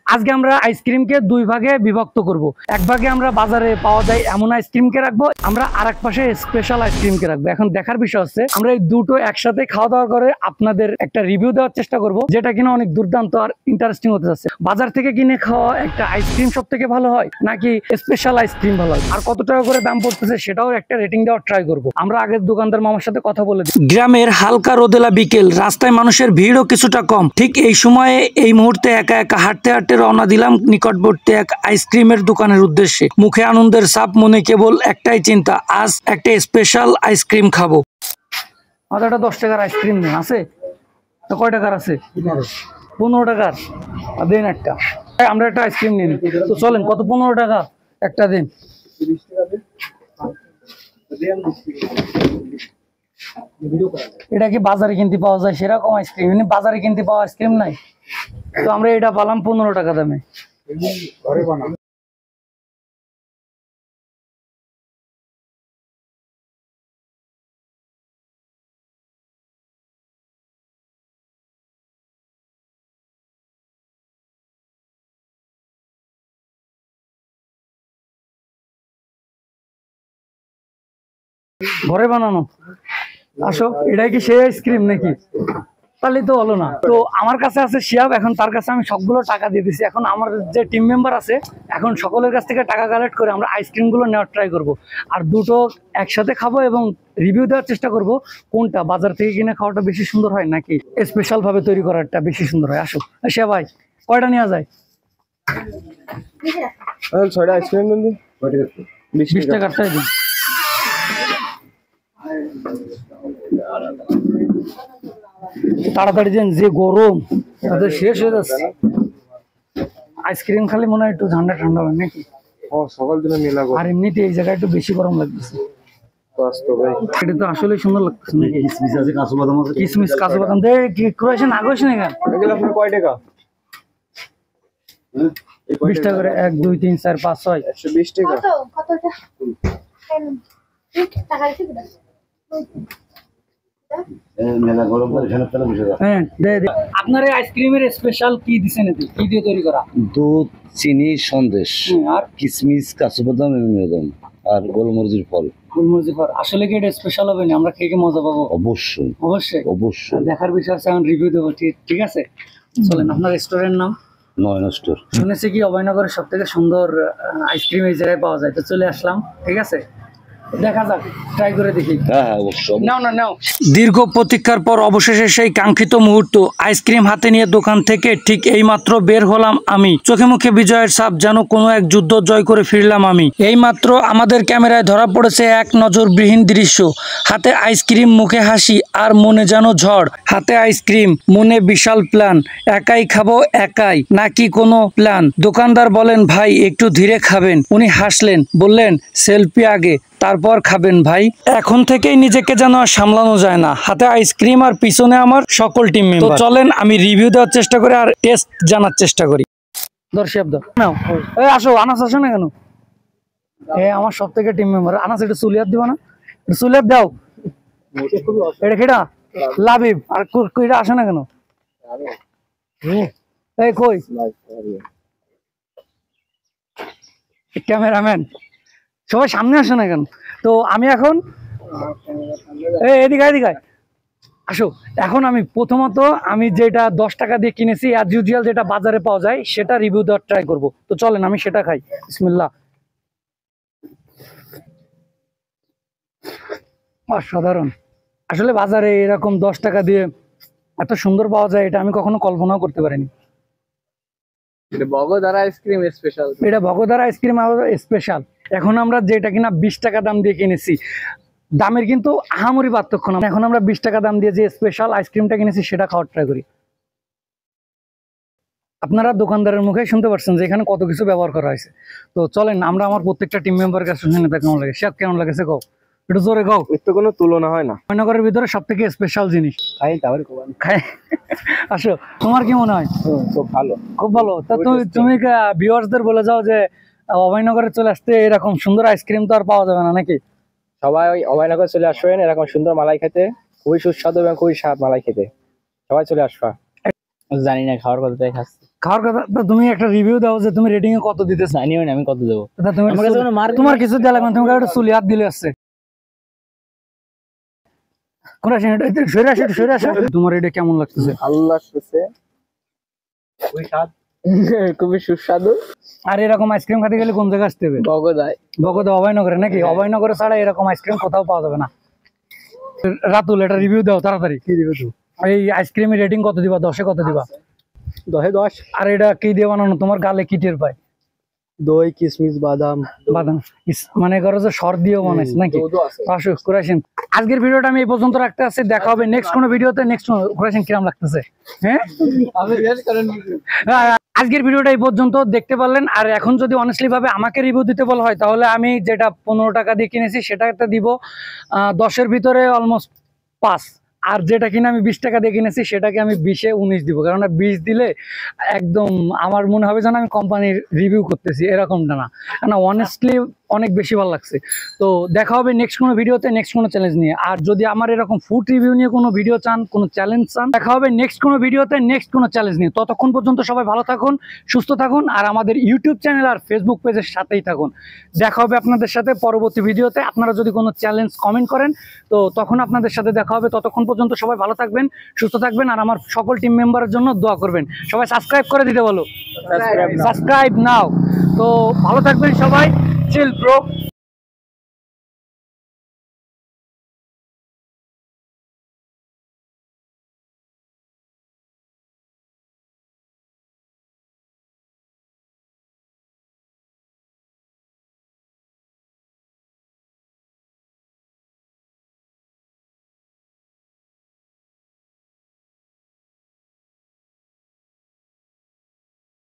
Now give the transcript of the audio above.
আজকে আমরা আইসক্রিমকে দুই ভাগে বিভক্ত করব। এক ভাগে আমরা বাজারে পাওয়া যায় এমন আইসক্রিমকে রাখবো, আমরা আরেক পাশে স্পেশাল আইসক্রিমকে রাখবো। এখন দেখার বিষয় হচ্ছে আমরা এই দুটো একসাথে খাওয়া দাওয়া করে আপনাদের একটা রিভিউ দেওয়ার চেষ্টা করব, যেটা কিনা অনেক দুর্দান্ত আর ইন্টারেস্টিং হতে যাচ্ছে। বাজার থেকে কিনে খাওয়া একটা আইসক্রিম সব থেকে ভালো হয় নাকি স্পেশাল আইসক্রিম ভালো হয়, আর কত টাকা করে দাম পড়তেছে সেটাও একটা রেটিং দেওয়ার ট্রাই করবো। আমরা আগের দোকানদার মামার সাথে কথা বলে দিই। গ্রামের হালকা রোদেলা বিকেল, রাস্তায় মানুষের ভিড়ও কিছুটা কম। ঠিক এই সময়ে এই মুহূর্তে একা একা হাঁটতে হাঁটতে রওনা দিলাম নিকটবর্তী এক আইসক্রিমের দোকানের উদ্দেশ্যে। মুখে আনন্দের ছাপ, মনে কেবল একটাই চিন্তা, আজ একটা স্পেশাল আইসক্রিম খাবো। আমাদের একটা 10 টাকার আইসক্রিম নেই আছে তো? কয় টাকার আছে? 15 টাকার দিন একটা। আমরা একটা আইসক্রিম নিন তো চলেন। কত? 15 টাকা একটা দিন। এটা কি বাজারে কিনতে পাওয়া যায় সেরকম আইসক্রিম? বাজারে কিনতে পাওয়া আইসক্রিম নাই তো আমরা এটা পালাম 15 টাকা দামে। ঘরে বানানো? আসো, এটাই কি সেই আইসক্রিম নাকি? তাহলে তো হলো না। তো আমার কাছে আছে শিয়াব, এখন তার কাছে আমি সবগুলো টাকা দিয়ে দিচ্ছি। এখন আমার যে টিম মেম্বার আছে, এখন সকলের কাছ থেকে টাকা কালেক্ট করে আমরা আইসক্রিম গুলো নেওয়ার ট্রাই করব, আর দুটো একসাথে খাবো এবং রিভিউ দেওয়ার চেষ্টা করব কোনটা বাজার থেকে কিনে খাওয়াটা বেশি সুন্দর হয় নাকি স্পেশাল ভাবে তৈরি করাটা বেশি সুন্দর হয়। আসো শিয়া ভাই, কয়টা নেওয়া যায়? 6টা আইসক্রিম দিন। 20 টাকারটাই দিন। তাড়াতাড়ি দেন, যে গরম তাদের শেষ হয়ে যাচ্ছে। আইসক্রিম খালি মনে হয় একটু ঠান্ডা ঠান্ডা হয় নাকি? সকাল দিনে মেলা আর এমনিতে এই জায়গায় একটু বেশি গরম লাগতেছে। এটা তো আসলে সুন্দর লাগতেছে নাকি? কিসমিস আছে, কাজু বাদাম আছে। কিসমিস কাজু বাদাম দিয়ে কি ক্রোয়েশিয়ান আগোস না কেন? এগুলো আপনার কয় টাকা? 20 টাকা করে। 1 2 3 4 5 6 120 টাকা। কতটা টাকা আছে কিনা? হ্যাঁ দে। আপনার এই আইসক্রিমের স্পেশাল কি দিছেন? এতে কি দিয়ে তৈরি করা? দুধ, চিনি, সন্দেশ, আর কিশমিশ, কাজু বাদাম, আর গোলমরিচের ফল। গোলমরিচের পর আসলে কি এটা স্পেশাল হবে না? আমরা খেয়ে মজা পাবো? অবশ্যই অবশ্যই অবশ্যই। দেখার বিষয় আছে, এখন রিভিউ দেবো। ঠিক আছে, চলেন। আপনার রেস্টুরেন্ট নাম? নয়ন স্টোর। শুনেছি কি অভয়নগরের সব থেকে সুন্দর আইসক্রিম এই জায়গায় পাওয়া যায়, তো চলে আসলাম। ঠিক আছে, দেখা যাক, ট্রাই করে দেখি। হ্যাঁ অবশ্যই। নাও। দীর্ঘ প্রতীক্ষার পর অবশেষে সেই কাঙ্ক্ষিত মুহূর্ত, আইসক্রিম হাতে নিয়ে দোকান থেকে ঠিক এই মাত্র বের হলাম আমি। চোখে মুখে বিজয়ের ছাপ, যেন কোনো এক যুদ্ধ জয় করে ফিরলাম আমি। এই মাত্র আমাদের ক্যামেরায় ধরা পড়েছে এক নজরবিহীন দৃশ্য। হাতে আইসক্রিম, মুখে হাসি, আর মনে যেন ঝড়। হাতে আইসক্রিম, মনে বিশাল প্ল্যান। একাই খাবো, একাই নাকি কোনো প্ল্যান? দোকানদার বলেন, ভাই একটু ধীরে খাবেন। উনি হাসলেন, বললেন, সেলফি আগে তারপর খাবেন ভাই। এখন থেকেই নিজেকে যেন আর সামলানো যায় না। হাতে আইসক্রিম আর পিছনে আমার সকল টিম মেম্বার। চলেন আমি রিভিউ দেওয়ার চেষ্টা করি আর টেস্ট জানার চেষ্টা করি। দর্শক নাও, আসো। আনাস আসো না কেন? আমার সব থেকে টিম মেম্বার আনাস। এটা চুলিয়ার দিব না? চুলিয়ার দাও। এটা কেটা? লাবিব। আর কইটা আসে না কেন? এই কই ক্যামেরাম্যান? সবাই সামনে আসে না কেন? তো আমি এখন এদিকে আসো। এখন আমি প্রথমত আমি যেটা 10 টাকা দিয়ে কিনেছি অ্যাজ ইউজুয়াল যেটা বাজারে পাওয়া যায় সেটা রিভিউ দেওয়ার ট্রাই করবো। তো চলেন আমি সেটা খাই। বিসমিল্লাহ। অসাধারণ। আসলে বাজারে এরকম 10 টাকা দিয়ে এত সুন্দর পাওয়া যায় এটা আমি কখনো কল্পনাও করতে পারিনি। এটা বগদারা আইসক্রিম স্পেশাল। এটা বগদারা আইসক্রিম স্পেশাল। এখন আমরা যেটা কিনা 20 টাকা দাম দিয়ে কিনেছি, দামের কিন্তু আহামরি পার্থক্য না। এখন আমরা 20 টাকা দাম দিয়ে যে স্পেশাল আইসক্রিমটা কিনেছি সেটা খাওয়ার ট্রাই করি। আপনারা দোকানদারের মুখে শুনতে পাচ্ছেন যে এখানে কত কিছু ব্যবহার করা হয়েছে। তো চলেন আমরা আমার প্রত্যেকটা টিম মেম্বার কাছে শুনে তা কেমন লাগে। সে কেমন লাগেছে কও, একটু জোরে কও। এর তো কোনো তুলনা হয় না। মহানগরের ভিতরে সব থেকে স্পেশাল জিনিস খাই। আসো, তোমার কি মনে হয়? খুব ভালো, খুব ভালো। তা তুমি ভিউয়ার্সদের বলে যাও যে অভয়নগরে চলে আসতে এরকম সুন্দর আইসক্রিম তো আর পাওয়া যাবে না নাকি? সবাই অভয়নগর চলে আসবেন এরকম সুন্দর মালাই খেতে। খুবই সুস্বাদু এবং খুবই স্বাদ মালাই খেতে। সবাই চলে আসবা। জানি না খাওয়ার কতটাই খাচ্ছি। খাওয়ার কথা তো তুমি একটা রিভিউ দাও যে তুমি রেটিং এ কত দিতে চাও। জানিও না আমি কত দেবো। তা তুমি আমার কাছে কোনো mark তোমার কিছু দেওয়া লাগবে না, তোমাকে একটা চুলি হাত দিলে আসছে। কোন আসেন এটা সরে আসে তোমার এটা কেমন লাগতেছে? ভালো লাগতেছে, খুবই সুস্বাদু। আর এরকম আইসক্রিম খেতে গেলে কোন জায়গায় আসতে হবে? বগদায়। বগদা অভয়নগরে নাকি? অভয়নগরে ছাড়া এরকম আইসক্রিম কোথাও পাওয়া যাবে না। রাতুল এটা রিভিউ দাও তাড়াতাড়ি। কি দিবে তুই? এই আইসক্রিমের রেটিং কত দিবা? 10-এ কত দিবা? 10-এ 10। আর এটা কি দিয়ে বানানো? তোমার গালে কি টের পায়? দই, কিশমিশ, বাদাম। বাদাম মানে করো যে সর দিয়েও বানাইছে নাকি? দুধও আছে। আসুক কুরাইশিন, আজকের ভিডিওটা আমি এই পর্যন্ত রাখতে আছি। দেখা হবে নেক্সট কোনো ভিডিওতে। নেক্সট কুরাইশিন কিরম লাগতেছে? হ্যাঁ আজকের ভিডিওটা এই পর্যন্ত দেখতে পারলেন। আর এখন যদি অনেস্টলি ভাবে আমাকে রিভিউ দিতে বলা হয় তাহলে আমি যেটা 15 টাকা দিয়ে কিনেছি সেটাতে দিব 10-এর ভিতরে অলমোস্ট 5। আর যেটা কিনা আমি 20 টাকা দিয়ে কিনেছি সেটাকে আমি 20-এ 19 দিব। কারণ 20 দিলে একদম আমার মনে হবে যেন আমি কোম্পানির রিভিউ করতেছি, এরকমটা না। কারণ অনেস্টলি অনেক বেশি ভালো লাগছে। তো দেখা হবে নেক্সট কোনো ভিডিওতে, নেক্সট কোনো চ্যালেঞ্জ নিয়ে। আর যদি আমার এরকম ফুড রিভিউ নিয়ে কোনো ভিডিও চান, কোনো চ্যালেঞ্জ চান, দেখা হবে নেক্সট কোনো ভিডিওতে, নেক্সট কোনো চ্যালেঞ্জ নিয়ে। ততক্ষণ পর্যন্ত সবাই ভালো থাকুন, সুস্থ থাকুন, আর আমাদের ইউটিউব চ্যানেল আর ফেসবুক পেজের সাথেই থাকুন। দেখা হবে আপনাদের সাথে পরবর্তী ভিডিওতে। আপনারা যদি কোনো চ্যালেঞ্জ কমেন্ট করেন তো তখন আপনাদের সাথে দেখা হবে। ততক্ষণ পর্যন্ত সবাই ভালো থাকবেন, সুস্থ থাকবেন, আর আমার সকল টিম মেম্বারের জন্য দোয়া করবেন। সবাই সাবস্ক্রাইব করে দিতে বলো, সাবস্ক্রাইব নাও। তো ভালো থাকবেন সবাই। Chill bro.